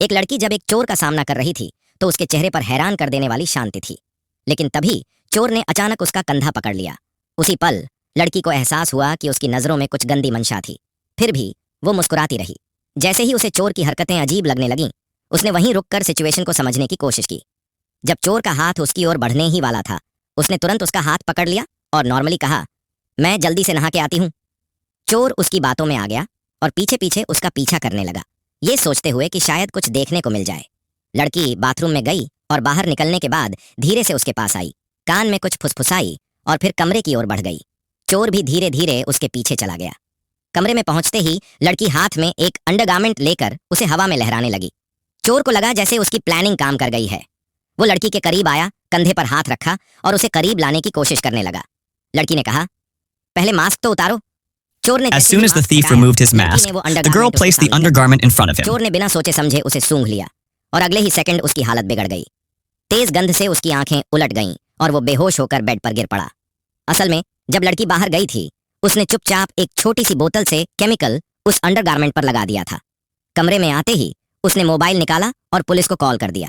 एक लड़की जब एक चोर का सामना कर रही थी तो उसके चेहरे पर हैरान कर देने वाली शांति थी। लेकिन तभी चोर ने अचानक उसका कंधा पकड़ लिया। उसी पल लड़की को एहसास हुआ कि उसकी नजरों में कुछ गंदी मंशा थी। फिर भी वो मुस्कुराती रही। जैसे ही उसे चोर की हरकतें अजीब लगने लगीं, उसने वहीं रुककर सिचुएशन को समझने की कोशिश की। जब चोर का हाथ उसकी ओर बढ़ने ही वाला था, उसने तुरंत उसका हाथ पकड़ लिया और नॉर्मली कहा, मैं जल्दी से नहा के आती हूँ। चोर उसकी बातों में आ गया और पीछे पीछे उसका पीछा करने लगा, ये सोचते हुए कि शायद कुछ देखने को मिल जाए। लड़की बाथरूम में गई और बाहर निकलने के बाद धीरे से उसके पास आई, कान में कुछ फुसफुसाई और फिर कमरे की ओर बढ़ गई। चोर भी धीरे धीरे उसके पीछे चला गया। कमरे में पहुंचते ही लड़की हाथ में एक अंडरगारमेंट लेकर उसे हवा में लहराने लगी। चोर को लगा जैसे उसकी प्लानिंग काम कर गई है। वो लड़की के करीब आया, कंधे पर हाथ रखा और उसे करीब लाने की कोशिश करने लगा। लड़की ने कहा, पहले मास्क तो उतारो। चोर ने As soon as the thief removed his mask, the girl placed the undergarment in front of him. चोर ने बिना सोचे समझे उसे सूंघ लिया और अगले ही सेकंड उसकी हालत बिगड़ गई। तेज गंध से उसकी आंखें उलट गईं और वो बेहोश होकर बेड पर गिर पड़ा। असल में जब लड़की बाहर गई थी, उसने चुपचाप एक छोटी सी बोतल से केमिकल उस अंडरगारमेंट पर लगा दिया था। कमरे में आते ही उसने मोबाइल निकाला और पुलिस को कॉल कर दिया।